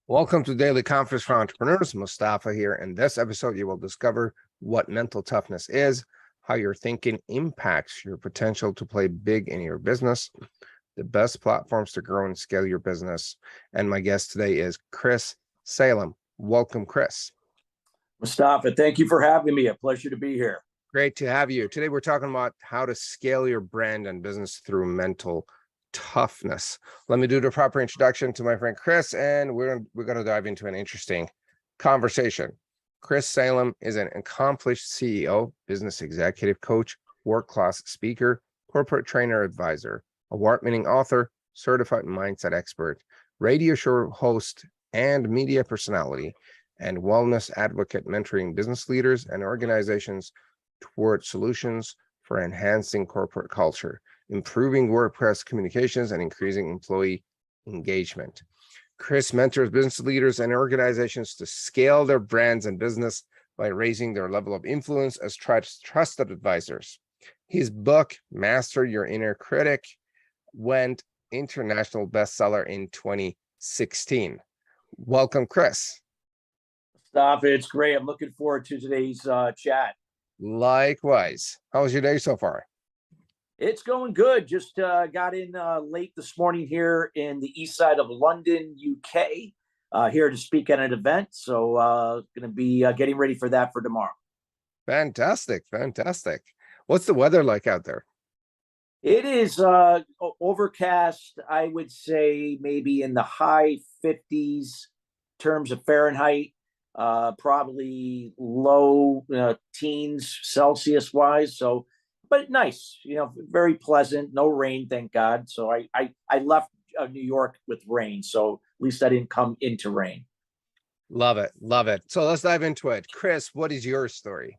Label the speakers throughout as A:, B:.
A: Welcome to Daily Conference for Entrepreneurs. Mustafa here. In this episode, you will discover what mental toughness is, how your thinking impacts your potential to play big in your business, the best platforms to grow and scale your business. And my guest today is Chris Salem. Welcome, Chris.
B: Mustafa, thank you for having me. A pleasure to be here.
A: Great to have you. Today, we're talking about how to scale your brand and business through mental toughness. Let me do the proper introduction to my friend Chris, and we're going to dive into an interesting conversation. Chris Salem is an accomplished CEO, business executive coach, world-class speaker, corporate trainer advisor, award-winning author, certified mindset expert, radio show host, and media personality, and wellness advocate, mentoring business leaders and organizations toward solutions for enhancing corporate culture, improving workplace communications, and increasing employee engagement. Chris mentors business leaders and organizations to scale their brands and business by raising their level of influence as trusted advisors. His book, Master Your Inner Critic, went international bestseller in 2016. Welcome, Chris.
B: Stop it. It's great. I'm looking forward to today's chat.
A: Likewise. How was your day so far?
B: It's going good. Just got in late this morning here in the east side of London, UK, here to speak at an event. So going to be getting ready for that for tomorrow.
A: Fantastic. Fantastic. What's the weather like out there?
B: It is overcast, I would say maybe in the high 50s in terms of Fahrenheit, probably low teens Celsius wise. So, but nice, very pleasant, no rain, thank God. So I left New York with rain. So at least I didn't come into rain.
A: Love it. Love it. So let's dive into it. Chris, what is your story?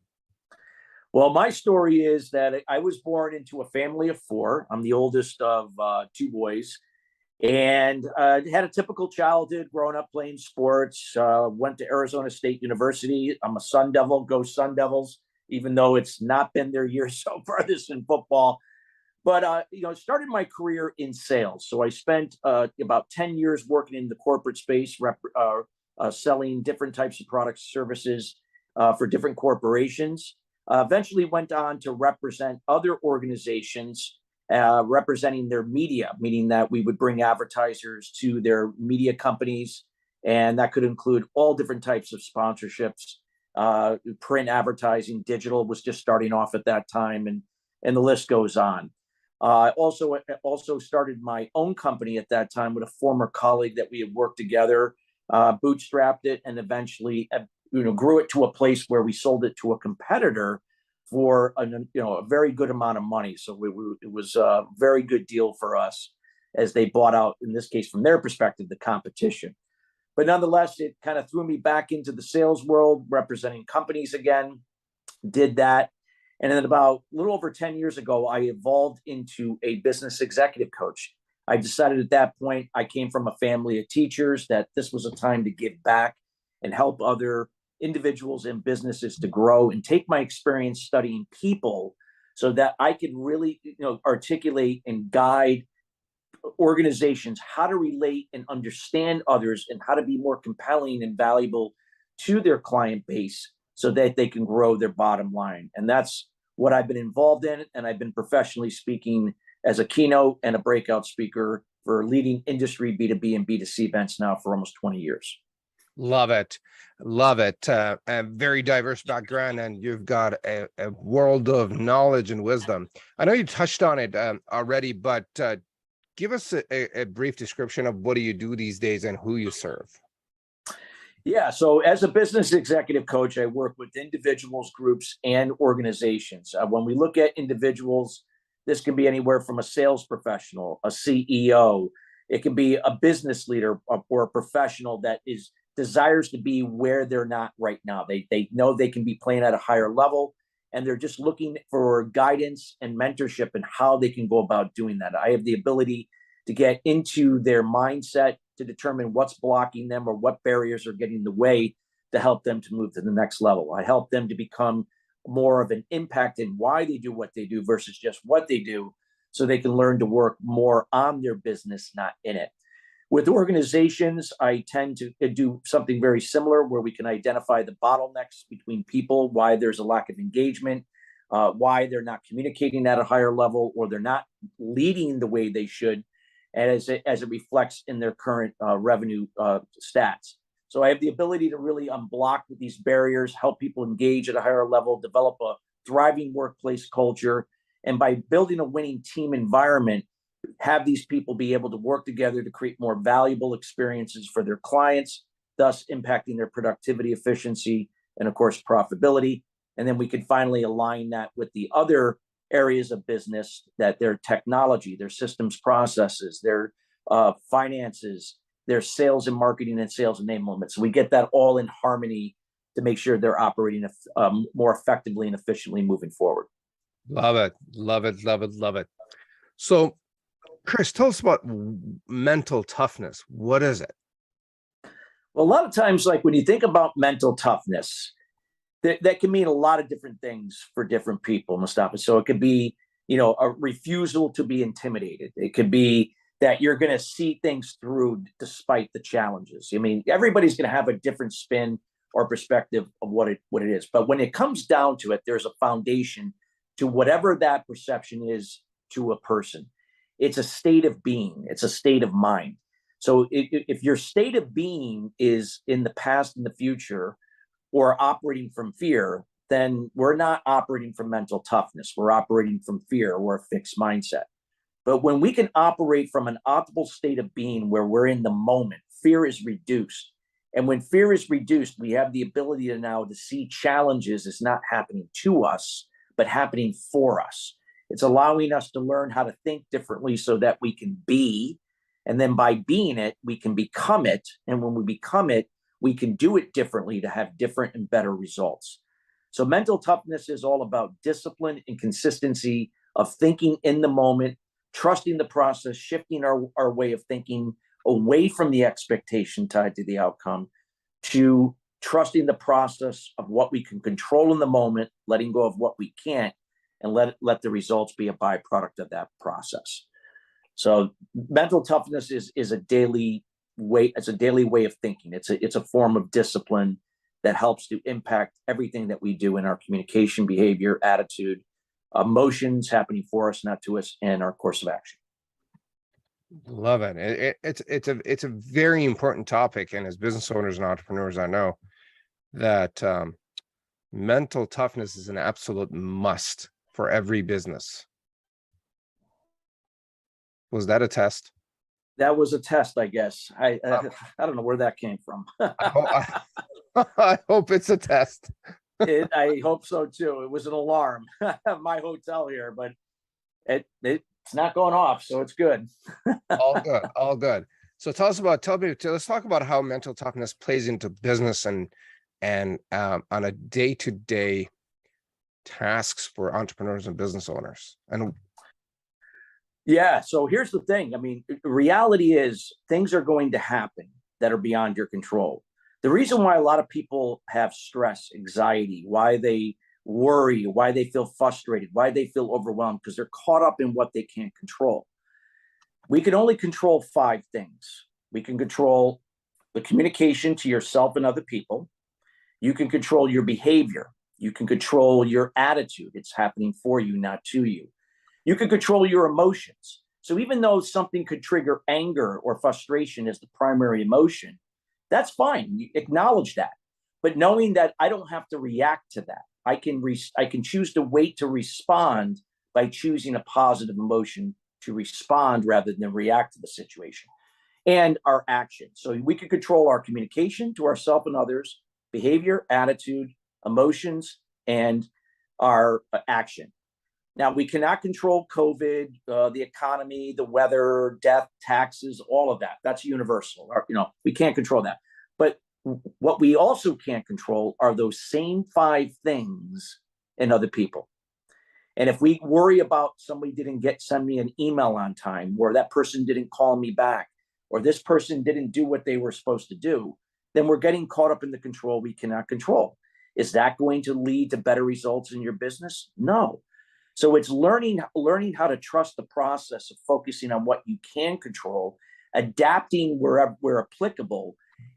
B: Well, my story is that I was born into a family of four. I'm the oldest of two boys, and had a typical childhood growing up playing sports. Went to Arizona State University. I'm a Sun Devil, go Sun Devils, even though it's not been their year so far this in football. But, started my career in sales. So I spent about 10 years working in the corporate space, selling different types of products, services for different corporations. Eventually went on to represent other organizations, representing their media, meaning that we would bring advertisers to their media companies. And that could include all different types of sponsorships, print advertising, digital was just starting off at that time, and the list goes on. Also started my own company at that time with a former colleague that we had worked together, bootstrapped it, and eventually grew it to a place where we sold it to a competitor for a very good amount of money. So it was a very good deal for us as they bought out, in this case, from their perspective, the competition. But nonetheless, it kind of threw me back into the sales world, representing companies again, did that. And then about a little over 10 years ago, I evolved into a business executive coach. I decided at that point, I came from a family of teachers, that this was a time to give back and help other individuals and businesses to grow, and take my experience studying people so that I could really articulate and guide organizations how to relate and understand others, and how to be more compelling and valuable to their client base so that they can grow their bottom line. And that's what I've been involved in. And I've been professionally speaking as a keynote and a breakout speaker for leading industry B2B and B2C events now for almost 20 years.
A: Love it. Love it. A very diverse background, and you've got a world of knowledge and wisdom. I know you touched on it already, but give us a brief description of what do you do these days and who you serve.
B: Yeah, so as a business executive coach, I work with individuals, groups, and organizations. When we look at individuals, this can be anywhere from a sales professional, a CEO. It can be a business leader or a professional that desires to be where they're not right now. They know they can be playing at a higher level, and they're just looking for guidance and mentorship and how they can go about doing that. I have the ability to get into their mindset to determine what's blocking them or what barriers are getting in the way to help them to move to the next level. I help them to become more of an impact in why they do what they do versus just what they do, so they can learn to work more on their business, not in it. With organizations, I tend to do something very similar where we can identify the bottlenecks between people, why there's a lack of engagement, why they're not communicating at a higher level, or they're not leading the way they should, as it reflects in their current revenue stats. So I have the ability to really unblock these barriers, help people engage at a higher level, develop a thriving workplace culture, and by building a winning team environment, have these people be able to work together to create more valuable experiences for their clients, thus impacting their productivity, efficiency, and of course, profitability. And then we can finally align that with the other areas of business, that their technology, their systems processes, their finances, their sales and marketing and sales enablement. So we get that all in harmony to make sure they're operating more effectively and efficiently moving forward.
A: Love it. Love it. Love it. Love it. So, Chris, tell us about mental toughness. What is it?
B: Well, a lot of times, like when you think about mental toughness, that can mean a lot of different things for different people, Mustafa. So it could be, a refusal to be intimidated. It could be that you're going to see things through despite the challenges. I mean, everybody's going to have a different spin or perspective of what it is. But when it comes down to it, there's a foundation to whatever that perception is to a person. It's a state of being. It's a state of mind. So if your state of being is in the past and the future, or operating from fear, then we're not operating from mental toughness. We're operating from fear or a fixed mindset. But when we can operate from an optimal state of being where we're in the moment, fear is reduced. And when fear is reduced, we have the ability to now to see challenges as not happening to us, but happening for us. It's allowing us to learn how to think differently so that we can be, and then by being it, we can become it. And when we become it, we can do it differently to have different and better results. So mental toughness is all about discipline and consistency of thinking in the moment, trusting the process, shifting our way of thinking away from the expectation tied to the outcome to trusting the process of what we can control in the moment, letting go of what we can't, and let the results be a byproduct of that process. So mental toughness is a daily way. It's a daily way of thinking. It's a form of discipline that helps to impact everything that we do in our communication, behavior, attitude, emotions happening for us, not to us, and our course of action.
A: Love it. It's a very important topic, and as business owners and entrepreneurs, I know that mental toughness is an absolute must for every business. Was that a test?
B: That was a test, I guess. I don't know where that came from.
A: I hope it's a test.
B: I hope so too. It was an alarm. My hotel here, but it's not going off, so it's good.
A: All good, all good. So let's talk about how mental toughness plays into business and on a day-to-day tasks for entrepreneurs and business owners. And
B: yeah, so here's the thing. I mean, reality is things are going to happen that are beyond your control. The reason why a lot of people have stress, anxiety, why they worry, why they feel frustrated, why they feel overwhelmed, because they're caught up in what they can't control. We can only control 5 things. We can control the communication to yourself and other people. You can control your behavior. You can control your attitude. It's happening for you, not to you. You can control your emotions. So even though something could trigger anger or frustration as the primary emotion, that's fine. You acknowledge that. But knowing that I don't have to react to that, I can choose to wait to respond by choosing a positive emotion to respond rather than react to the situation. And our action. So we can control our communication to ourselves and others, behavior, attitude, emotions, and our action. Now, we cannot control COVID, the economy, the weather, death, taxes, all of that. That's universal. We can't control that. But what we also can't control are those same 5 things in other people. And if we worry about somebody didn't send me an email on time, or that person didn't call me back, or this person didn't do what they were supposed to do, then we're getting caught up in the control we cannot control. Is that going to lead to better results in your business? No. So it's learning how to trust the process of focusing on what you can control adapting where applicable,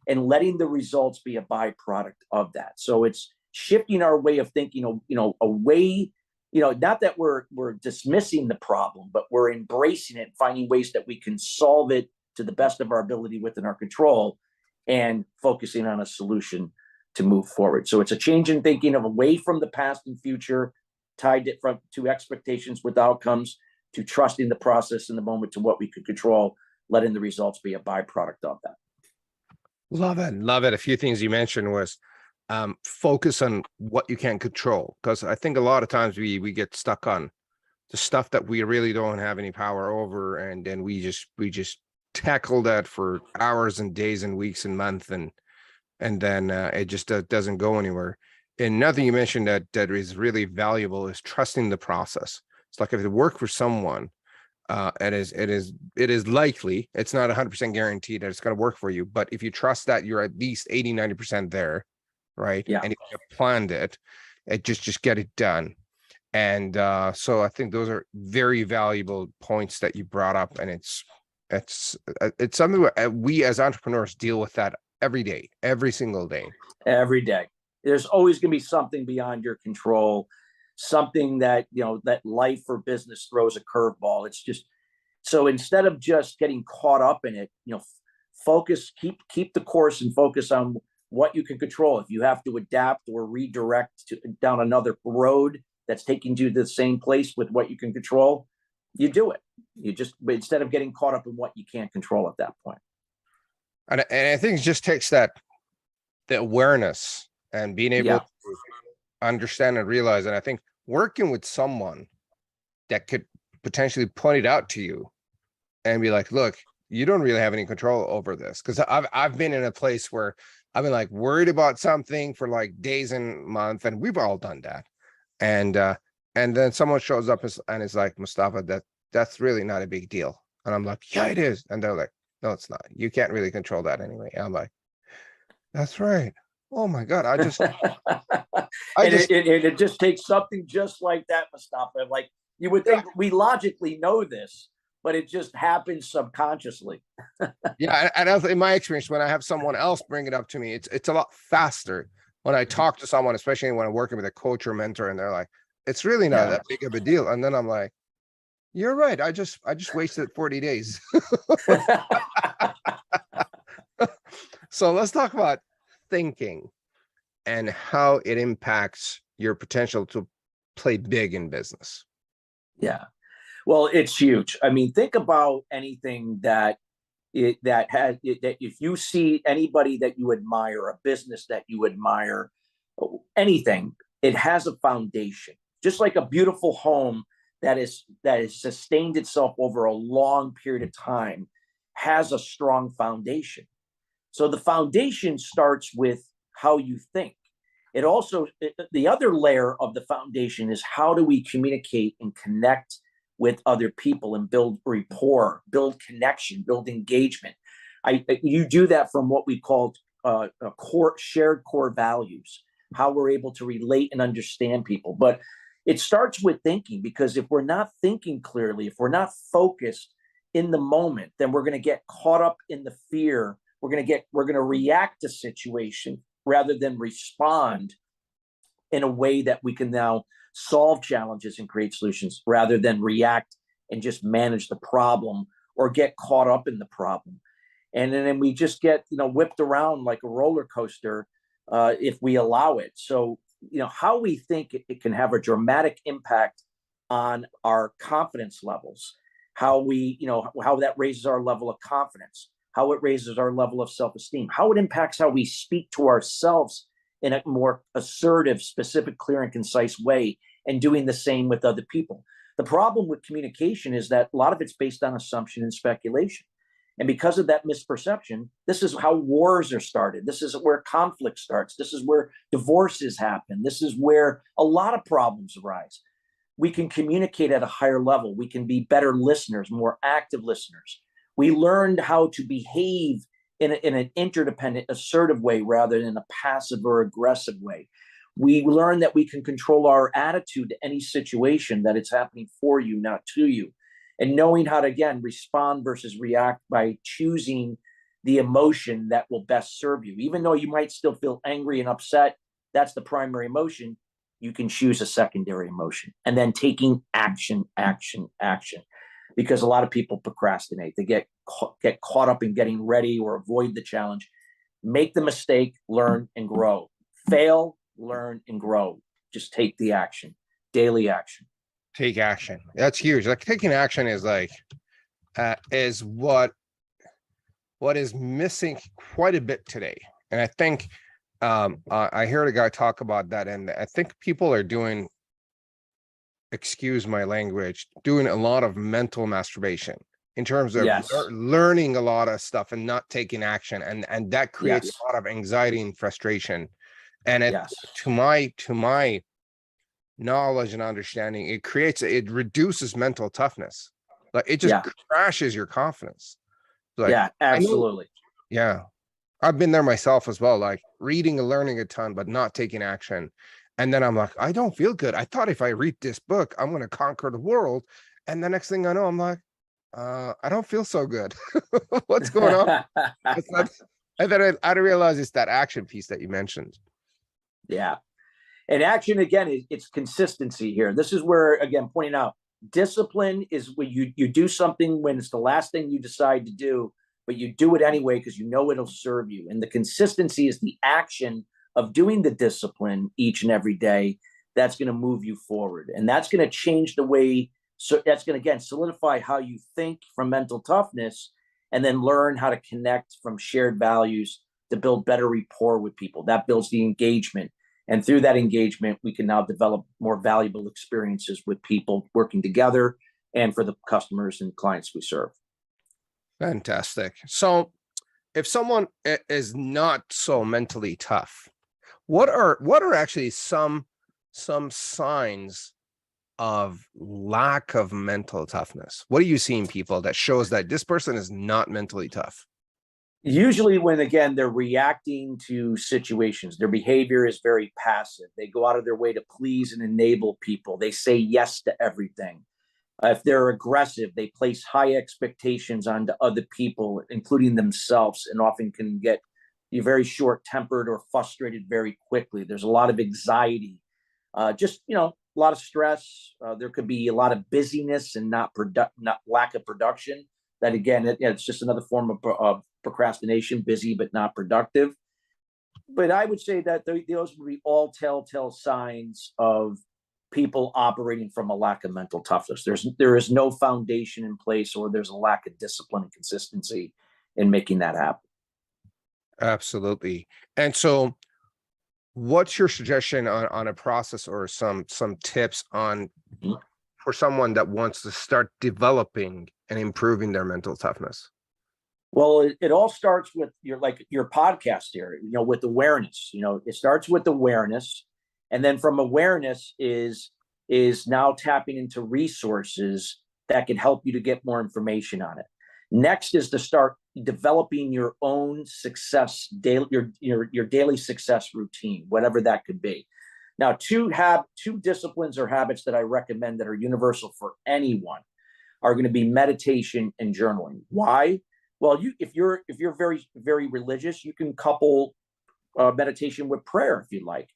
B: and letting the results be a byproduct of that. So it's shifting our way of thinking, away, not that we're dismissing the problem, but we're embracing it, finding ways that we can solve it to the best of our ability within our control, and focusing on a solution to move forward. So it's a change in thinking of away from the past and future, tied it to expectations with outcomes, to trusting the process in the moment to what we could control, letting the results be a byproduct of that.
A: Love it. Love it. A few things you mentioned was focus on what you can control. Because I think a lot of times we get stuck on the stuff that we really don't have any power over. And then we just tackle that for hours and days and weeks and months. And then it just doesn't go anywhere. And another thing you mentioned that is really valuable is trusting the process. It's like if it worked for someone, it is likely, it's not 100% guaranteed that it's going to work for you, but if you trust that you're at least 80-90% there, right?
B: Yeah.
A: And if you planned it just get it done. And so I think those are very valuable points that you brought up, and it's something we as entrepreneurs deal with that every day, every single day.
B: Every day. There's always going to be something beyond your control, something that, that life or business throws a curveball. It's just, so instead of just getting caught up in it, focus, keep the course and focus on what you can control. If you have to adapt or redirect down another road that's taking you to the same place with what you can control, you do it. Instead of getting caught up in what you can't control at that point.
A: And I think it just takes the awareness and being able to understand and realize. And I think working with someone that could potentially point it out to you and be like, look, you don't really have any control over this. Because I've been in a place where I've been like worried about something for like days and months, and we've all done that. And then someone shows up and is like, Mustafa, that's really not a big deal. And I'm like, yeah, it is. And they're like, no, it's not. You can't really control that anyway. I'm like, that's right. Oh my God.
B: It just takes something just like that, Mustafa. Like, you would think we logically know this, but it just happens subconsciously.
A: Yeah. And in my experience, when I have someone else bring it up to me, it's a lot faster when I talk to someone, especially when I'm working with a coach or mentor, and they're like, it's really not that big of a deal. And then I'm like, you're right. I just wasted 40 days. So let's talk about thinking and how it impacts your potential to play big in business.
B: Yeah. Well, it's huge. I mean, think about anything that if you see anybody that you admire, a business that you admire, anything, it has a foundation. Just like a beautiful home that is sustained itself over a long period of time has a strong foundation. So the foundation starts with how you think. It also, the other layer of the foundation is how do we communicate and connect with other people and build rapport, build connection, build engagement. You do that from what we call shared core values, how we're able to relate and understand people. But it starts with thinking, because if we're not thinking clearly, if we're not focused in the moment, then we're going to get caught up in the fear. We're going to react to situation rather than respond in a way that we can now solve challenges and create solutions, rather than react and just manage the problem or get caught up in the problem. And then we just get, whipped around like a roller coaster if we allow it. So, how we think it can have a dramatic impact on our confidence levels, how that raises our level of confidence, how it raises our level of self-esteem, how it impacts how we speak to ourselves in a more assertive, specific, clear, and concise way, and doing the same with other people. The problem with communication is that a lot of it's based on assumption and speculation. And because of that misperception, this is how wars are started. This is where conflict starts. This is where divorces happen. This is where a lot of problems arise. We can communicate at a higher level. We can be better listeners, more active listeners. We learned how to behave in an interdependent, assertive way rather than a passive or aggressive way. We learn that we can control our attitude to any situation, that it's happening for you, not to you. and knowing how to, again, respond versus react by choosing the emotion that will best serve you. Even though you might still feel angry and upset, that's the primary emotion. You can choose a secondary emotion, and then taking action, action, action. Because a lot of people procrastinate. They get caught up in getting ready or avoid the challenge. Make the mistake, learn, and grow. Fail, learn, and grow. Just take the action, daily action.
A: Take action. That's huge. Like taking action is like, is what is missing quite a bit today. And I think I heard a guy talk about that, and I think people are doing, excuse my language, doing a lot of mental masturbation in terms of
B: Yes.
A: learning a lot of stuff and not taking action, and that creates
B: Yes.
A: a lot of anxiety and frustration. And it,
B: Yes.
A: to my knowledge and understanding, it reduces mental toughness. Like it just crashes your confidence. Like,
B: yeah, absolutely.
A: Yeah. I've been there myself as well, like reading and learning a ton, but not taking action. And then I'm like, I don't feel good. I thought if I read this book, I'm going to conquer the world. And the next thing I know, I'm like, I don't feel so good. What's going on? And then I realized it's that action piece that you mentioned.
B: Yeah. And action, again, it's consistency here. This is where, again, pointing out, discipline is when you do something when it's the last thing you decide to do, but you do it anyway because you know it'll serve you. And the consistency is the action of doing the discipline each and every day that's going to move you forward. And that's going to change the way, so that's going to, again, solidify how you think from mental toughness, and then learn how to connect from shared values to build better rapport with people. That builds the engagement. And through that engagement, we can now develop more valuable experiences with people working together and for the customers and clients we serve.
A: Fantastic. So if someone is not so mentally tough, what are actually some signs of lack of mental toughness? What do you see in people that shows that this person is not mentally tough?
B: Usually when, again, they're reacting to situations, their behavior is very passive. They go out of their way to please and enable people. They say yes to everything. If they're aggressive, they place high expectations onto other people, including themselves, and often can get very short-tempered or frustrated very quickly. There's a lot of anxiety, a lot of stress. There could be a lot of busyness and not lack of production. That, again, it's just another form of procrastination, busy but not productive. But I would say that those would be all telltale signs of people operating from a lack of mental toughness. There is no foundation in place, or there's a lack of discipline and consistency in making that happen.
A: Absolutely. And so what's your suggestion on a process or some tips on for someone that wants to start developing and improving their mental toughness?
B: Well, it all starts with your podcast here, with awareness. It starts with awareness, and then from awareness is now tapping into resources that can help you to get more information on it. Next is to start developing your own success daily, your daily success routine, whatever that could be. Now, two disciplines or habits that I recommend that are universal for anyone are going to be meditation and journaling. Why? Well, if you're very, very religious, you can couple meditation with prayer if you like.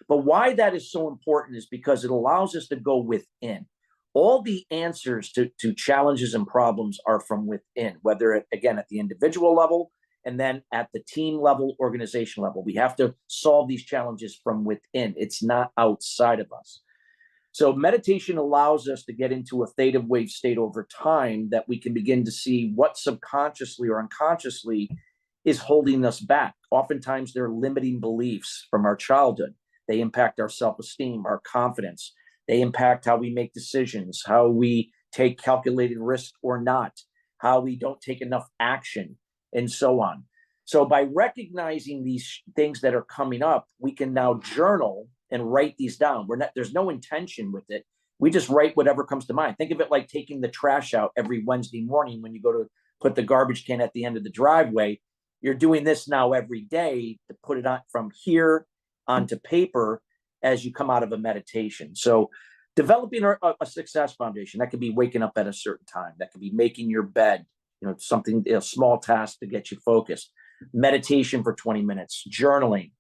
B: But why that is so important is because it allows us to go within. All the answers to challenges and problems are from within, whether, again, at the individual level and then at the team level, organization level. We have to solve these challenges from within. It's not outside of us. So meditation allows us to get into a theta wave state over time that we can begin to see what subconsciously or unconsciously is holding us back. Oftentimes, they're limiting beliefs from our childhood. They impact our self-esteem, our confidence. They impact how we make decisions, how we take calculated risk or not, how we don't take enough action, and so on. So by recognizing these things that are coming up, we can now journal and write these down. There's no intention with it. We just write whatever comes to mind. Think of it like taking the trash out every Wednesday morning when you go to put the garbage can at the end of the driveway. You're doing this now every day to put it on from here onto paper as you come out of a meditation. So Developing a success foundation. That could be waking up at a certain time. That could be making your bed, something, a small task to get you focused. Meditation for 20 minutes, journaling,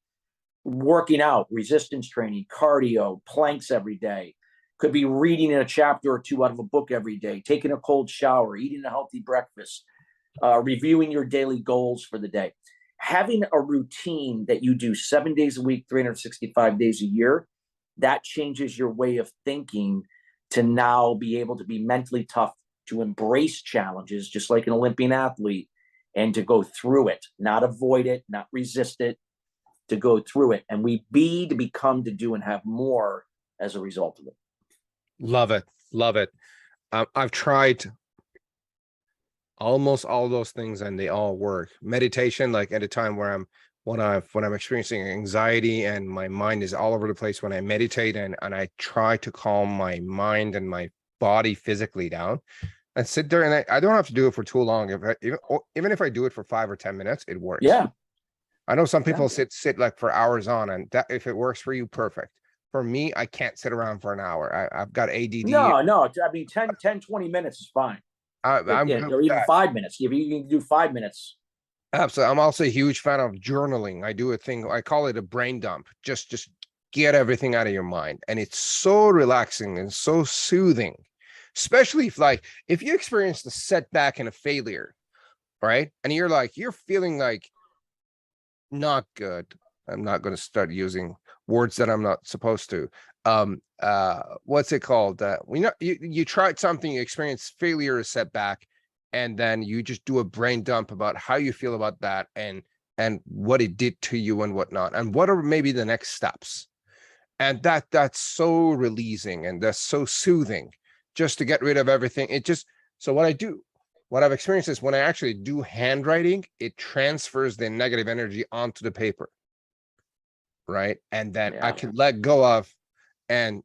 B: working out, resistance training, cardio, planks every day. Could be reading a chapter or two out of a book every day, taking a cold shower, eating a healthy breakfast, reviewing your daily goals for the day. Having a routine that you do 7 days a week, 365 days a year, that changes your way of thinking to now be able to be mentally tough, to embrace challenges, just like an Olympian athlete, and to go through it, not avoid it, not resist it, to go through it. And we be to become to do and have more as a result of it.
A: Love it. Love it. I've tried almost all those things and they all work. Meditation, like at a time where when I'm experiencing anxiety and my mind is all over the place, when I meditate and I try to calm my mind and my body physically down and sit there, and I don't have to do it for too long. Even if I do it for 5 or 10 minutes, it works.
B: Yeah.
A: I know some people sit like for hours on, and that, if it works for you, perfect. For me, I can't sit around for an hour. I've got ADD.
B: No. I mean, 10, 20 minutes is fine.
A: I'm
B: or even 5 minutes. If you can do 5 minutes.
A: Absolutely. I'm also a huge fan of journaling. I do a thing, I call it a brain dump. Just get everything out of your mind. And it's so relaxing and so soothing, especially if you experience a setback and a failure, right? And you're feeling like not good. I'm not going to start using words that I'm not supposed to. What's it called? You tried something, you experienced failure, a setback, and then you just do a brain dump about how you feel about that and what it did to you and whatnot, and what are maybe the next steps. And that's so releasing and that's so soothing, just to get rid of everything. So what I've experienced is when I actually do handwriting, it transfers the negative energy onto the paper. Right. And then I can let go of and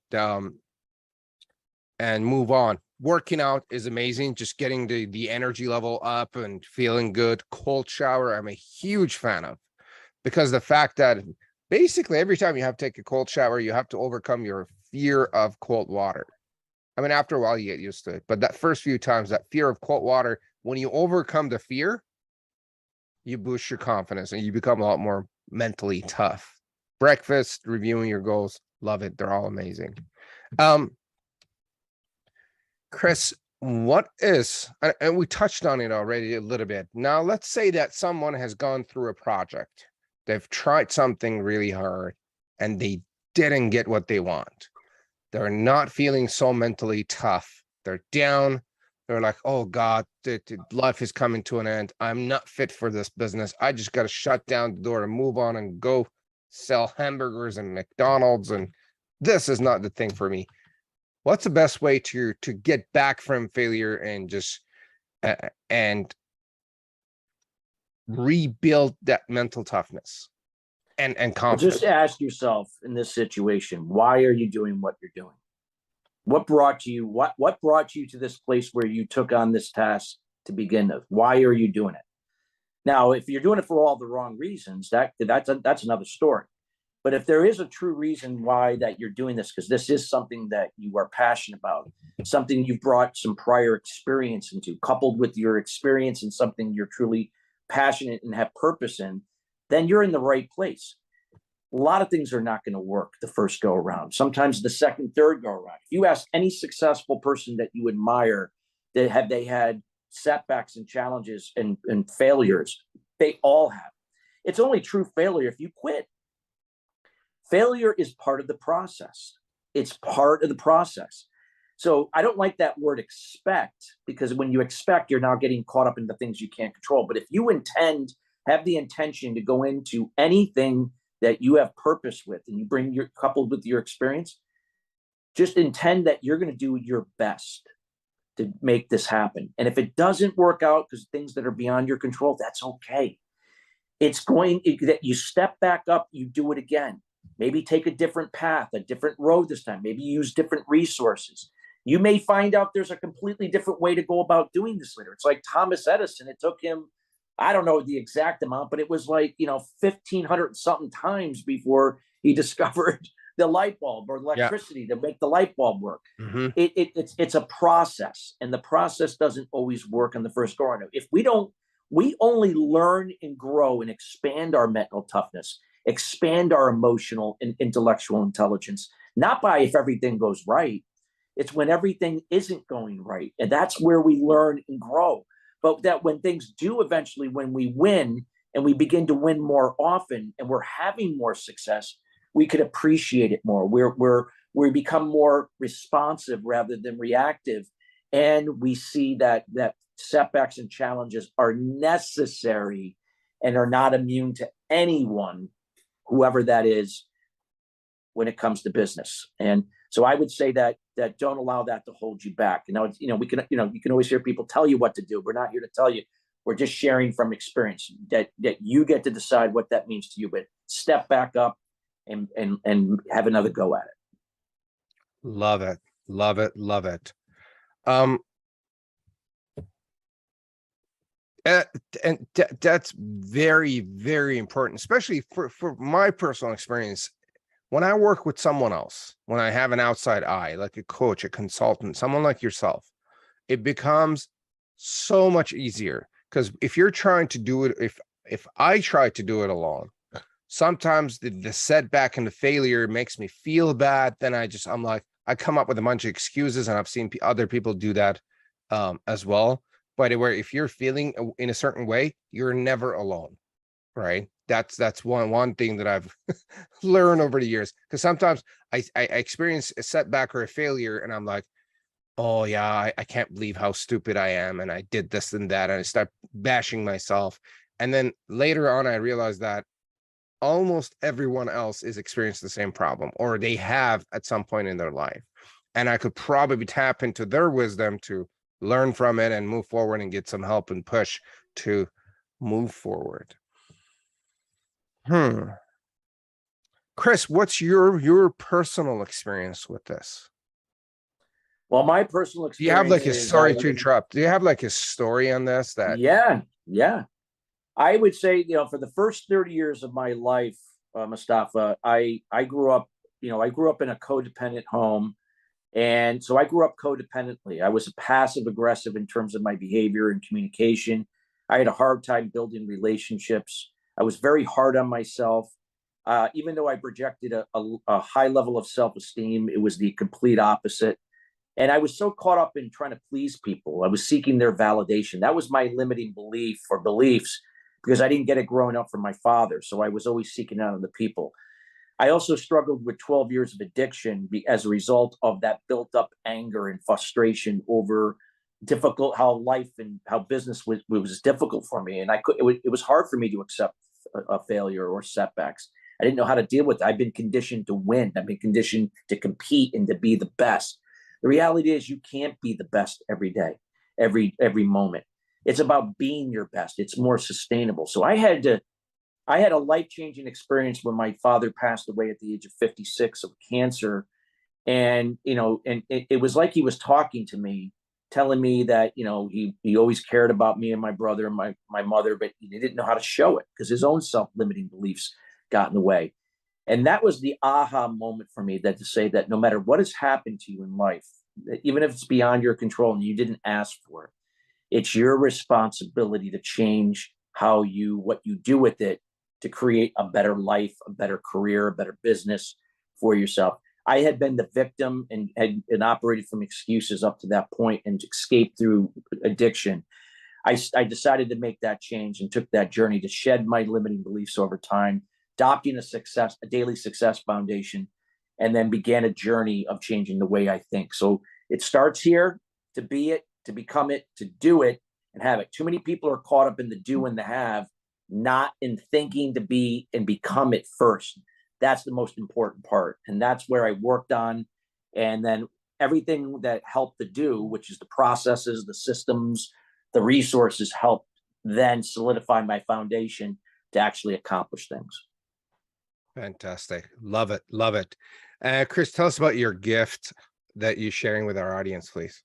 A: move on. Working out is amazing. Just getting the energy level up and feeling good. Cold shower, I'm a huge fan of, because the fact that basically every time you have to take a cold shower, you have to overcome your fear of cold water. I mean, after a while you get used to it, but that first few times, that fear of cold water, when you overcome the fear, you boost your confidence and you become a lot more mentally tough. Breakfast, reviewing your goals, love it. They're all amazing. Chris, what is, and we touched on it already a little bit. Now, let's say that someone has gone through a project. They've tried something really hard and they didn't get what they want. They're not feeling so mentally tough. They're down. They're like, oh God, life is coming to an end. I'm not fit for this business. I just got to shut down the door and move on and go sell hamburgers and McDonald's. And this is not the thing for me. What's the best way to get back from failure and just and rebuild that mental toughness and confidence?
B: Well, just ask yourself in this situation, why are you doing what you're doing? What brought you to this place where you took on this task to begin with? Why are you doing it? Now, if you're doing it for all the wrong reasons, that's another story. But if there is a true reason why that you're doing this, because this is something that you are passionate about, something you've brought some prior experience into, coupled with your experience in something you're truly passionate and have purpose in, then you're in the right place. A lot of things are not going to work the first go around. Sometimes the second, third go around. If you ask any successful person that you admire, that they had setbacks and challenges and failures, they all have. It's only true failure if you quit. Failure is part of the process. It's part of the process. So I don't like that word expect, because when you expect, you're now getting caught up in the things you can't control. But if you have the intention to go into anything that you have purpose with, and you bring coupled with your experience, just intend that you're going to do your best to make this happen. And if it doesn't work out because things that are beyond your control, that's okay. That you step back up, you do it again. Maybe take a different path, a different road this time. Maybe use different resources. You may find out there's a completely different way to go about doing this later. It's like Thomas Edison. It took him, I don't know the exact amount, but it was like, 1,500 something times before he discovered the light bulb or
A: Yeah.
B: electricity to make the light bulb work.
A: Hmm.
B: It's a process, and the process doesn't always work on the first go around. If we only learn and grow and expand our mental toughness, expand our emotional and intellectual intelligence, not by if everything goes right. It's when everything isn't going right. And that's where we learn and grow. But that when things do eventually, when we win and we begin to win more often and we're having more success, we could appreciate it more. We become more responsive rather than reactive. And we see that setbacks and challenges are necessary and are not immune to anyone, whoever that is, when it comes to business. And so I would say that don't allow that to hold you back. We can, you can always hear people tell you what to do. We're not here to tell you. We're just sharing from experience that you get to decide what that means to you. But step back up and have another go at it.
A: Love it. Love it. Love it. And that's very, very important, especially for my personal experience. When I work with someone else, when I have an outside eye, like a coach, a consultant, someone like yourself, it becomes so much easier. Because if you're trying to do it, if I try to do it alone, sometimes the setback and the failure makes me feel bad. Then I'm like, I come up with a bunch of excuses, and I've seen other people do that as well. But where if you're feeling in a certain way, you're never alone, right? That's one thing that I've learned over the years. Because sometimes I experience a setback or a failure, and I'm like, oh yeah, I can't believe how stupid I am, and I did this and that, and I start bashing myself. And then later on, I realized that almost everyone else is experiencing the same problem, or they have at some point in their life. And I could probably tap into their wisdom to learn from it and move forward and get some help and push to move forward. Chris, what's your personal experience with this?
B: Well, my personal
A: Do you have
B: experience
A: like a
B: is
A: story to interrupt? Do you have like a story on this that
B: yeah. I would say, for the first 30 years of my life, Mustafa, I grew up, I grew up in a codependent home. And so I grew up codependently. I was passive aggressive in terms of my behavior and communication. I had a hard time building relationships. I was very hard on myself. Even though I projected a high level of self-esteem, it was the complete opposite. And I was so caught up in trying to please people. I was seeking their validation. That was my limiting belief or beliefs, because I didn't get it growing up from my father. So I was always seeking out other people. I also struggled with 12 years of addiction as a result of that built up anger and frustration over how life and how business was difficult for me. And it was hard for me to accept a failure or setbacks. I didn't know how to deal with it. I've been conditioned to win. I've been conditioned to compete and to be the best. The reality is you can't be the best every day, every moment. It's about being your best. It's more sustainable. So I had a life-changing experience when my father passed away at the age of 56 of cancer. And, it was like he was talking to me, telling me that, he always cared about me and my brother and my mother, but he didn't know how to show it because his own self-limiting beliefs got in the way. And that was the aha moment for me, that to say that no matter what has happened to you in life, even if it's beyond your control and you didn't ask for it, it's your responsibility to change what you do with it to create a better life, a better career, a better business for yourself. I had been the victim and had operated from excuses up to that point and escaped through addiction. I decided to make that change and took that journey to shed my limiting beliefs over time, adopting a daily success foundation, and then began a journey of changing the way I think. So it starts here, to be it, to become it, to do it, and have it. Too many people are caught up in the do and the have, not in thinking to be and become it first. That's the most important part. And that's where I worked on. And then everything that helped to do, which is the processes, the systems, the resources, helped then solidify my foundation to actually accomplish things.
A: Fantastic. Love it. Love it. Chris, tell us about your gift that you're sharing with our audience, please.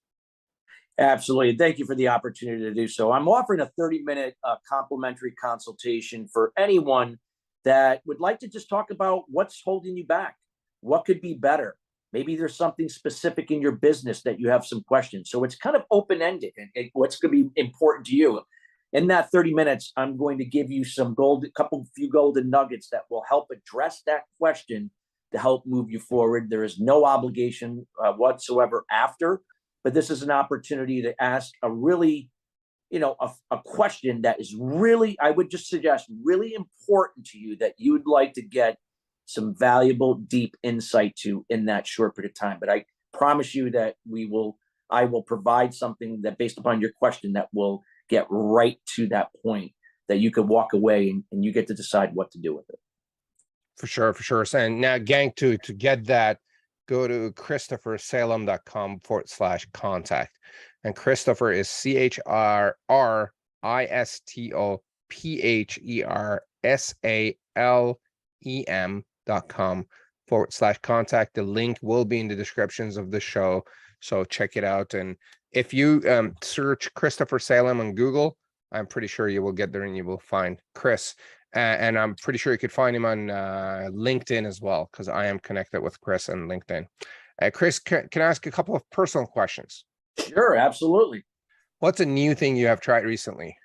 B: Absolutely. Thank you for the opportunity to do so. I'm offering a 30-minute complimentary consultation for anyone that would like to just talk about what's holding you back. What could be better? Maybe there's something specific in your business that you have some questions. So it's kind of open-ended, and what's going to be important to you. In that 30 minutes, I'm going to give you some few golden nuggets that will help address that question to help move you forward. There is no obligation whatsoever after, but this is an opportunity to ask a really, a question that is really, I would just suggest, really important to you that you'd like to get some valuable, deep insight to in that short period of time. But I promise you that I will provide something that, based upon your question, that will get right to that point that you could walk away and you get to decide what to do with it.
A: For sure, for sure. And now, gang, to get that, go to christophersalem.com/contact. And Christopher is ChristopherSalem.com/contact. The link will be in the descriptions of the show, so check it out. And if you search Christopher Salem on Google, I'm pretty sure you will get there and you will find Chris. And I'm pretty sure you could find him on LinkedIn as well, because I am connected with Chris on LinkedIn. Chris, can I ask a couple of personal questions?
B: Sure, absolutely.
A: What's a new thing you have tried recently?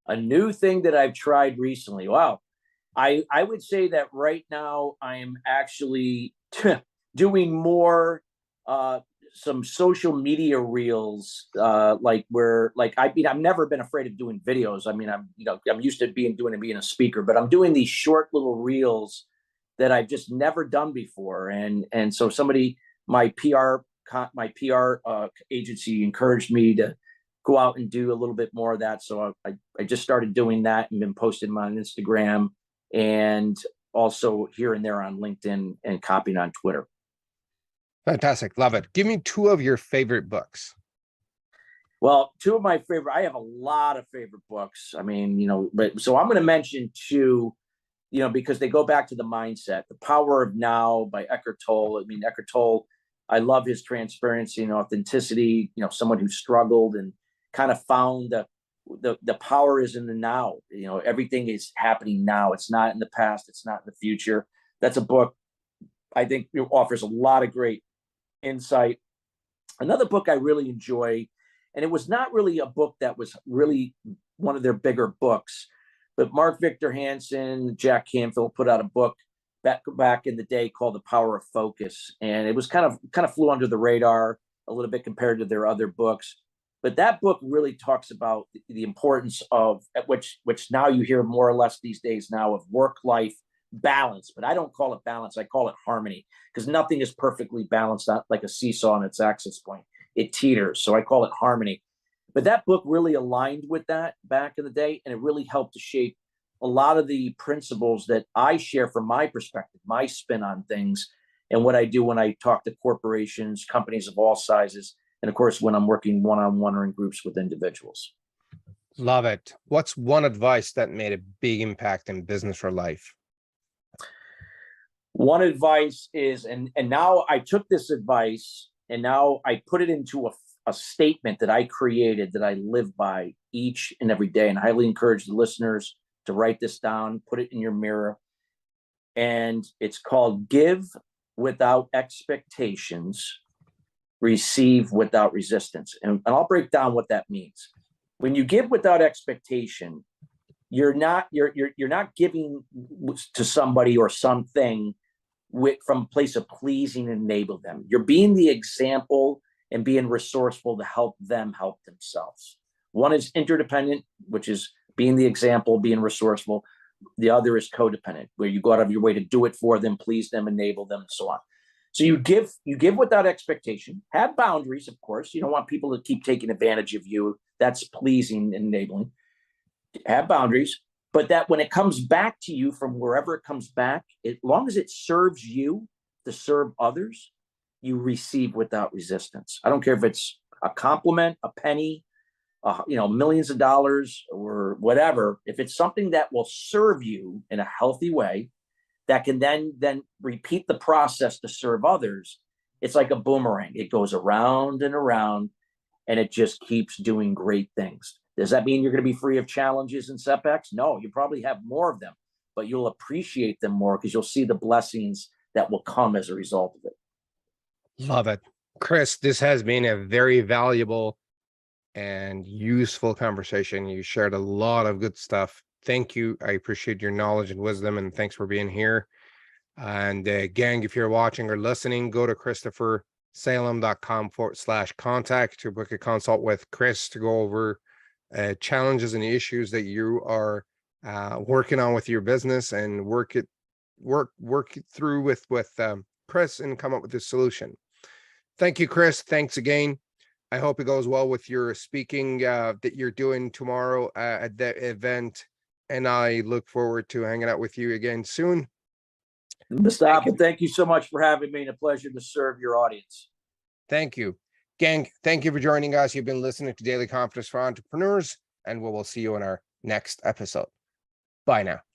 B: A new thing that I've tried recently. Wow. I would say that right now I am actually doing more some social media reels, I've never been afraid of doing videos. I mean, I'm used to being a speaker, but I'm doing these short little reels that I've just never done before. And so my PR agency encouraged me to go out and do a little bit more of that. So I just started doing that and been posting them on Instagram and also here and there on LinkedIn and copying on Twitter.
A: Fantastic. Love it. Give me two of your favorite books.
B: Well, two of my favorite, I have a lot of favorite books. I mean, but so I'm going to mention two, because they go back to the mindset. The Power of Now by Eckhart Tolle. I mean, Eckhart Tolle, I love his transparency and authenticity, someone who struggled and kind of found the power is in the now. Everything is happening now. It's not in the past. It's not in the future. That's a book I think offers a lot of great insight. Another book I really enjoy, and it was not really a book that was really one of their bigger books, but Mark Victor Hansen, Jack Canfield put out a book back in the day called The Power of Focus, and it was kind of flew under the radar a little bit compared to their other books. But that book really talks about the importance of which now you hear more or less these days now of work-life balance. But I don't call it balance. I call it harmony, because nothing is perfectly balanced, not like a seesaw on its axis point. It teeters. So I call it harmony. But that book really aligned with that back in the day, and it really helped to shape a lot of the principles that I share from my perspective, my spin on things, and what I do when I talk to corporations, companies of all sizes, and of course, when I'm working one-on-one or in groups with individuals.
A: Love it. What's one advice that made a big impact in business or life?
B: One advice is, and now I took this advice and now I put it into a statement that I created that I live by each and every day. And I highly encourage the listeners to write this down, put it in your mirror. And it's called Give Without Expectations, Receive Without Resistance. And I'll break down what that means. When you give without expectation, you're not giving to somebody or something from a place of pleasing and enable them. You're being the example and being resourceful to help them help themselves. One is interdependent, which is being the example, being resourceful. The other is codependent, where you go out of your way to do it for them, please them, enable them, and so on. So you give without expectation. Have boundaries, of course. You don't want people to keep taking advantage of you. That's pleasing and enabling. Have boundaries, but that when it comes back to you from wherever it comes back, as long as it serves you to serve others, you receive without resistance. I don't care if it's a compliment, a penny, millions of dollars or whatever. If it's something that will serve you in a healthy way, that can then repeat the process to serve others, it's like a boomerang. It goes around and around, and it just keeps doing great things. Does that mean you're going to be free of challenges and setbacks? No, you probably have more of them, but you'll appreciate them more because you'll see the blessings that will come as a result of it.
A: Love it. Chris, this has been a very valuable and useful conversation. You shared a lot of good stuff. Thank you. I appreciate your knowledge and wisdom, and thanks for being here. And gang, if you're watching or listening, go to christophersalem.com/contact to book a consult with Chris to go over challenges and issues that you are working on with your business, and work it through with Chris and come up with a solution. Thank you, Chris. Thanks again. I hope it goes well with your speaking that you're doing tomorrow at the event, and I look forward to hanging out with you again soon.
B: Mr. Apple, thank you so much for having me, and a pleasure to serve your audience.
A: Thank you. Gang, thank you for joining us. You've been listening to Daily Confidence for Entrepreneurs, and we will see you in our next episode. Bye now.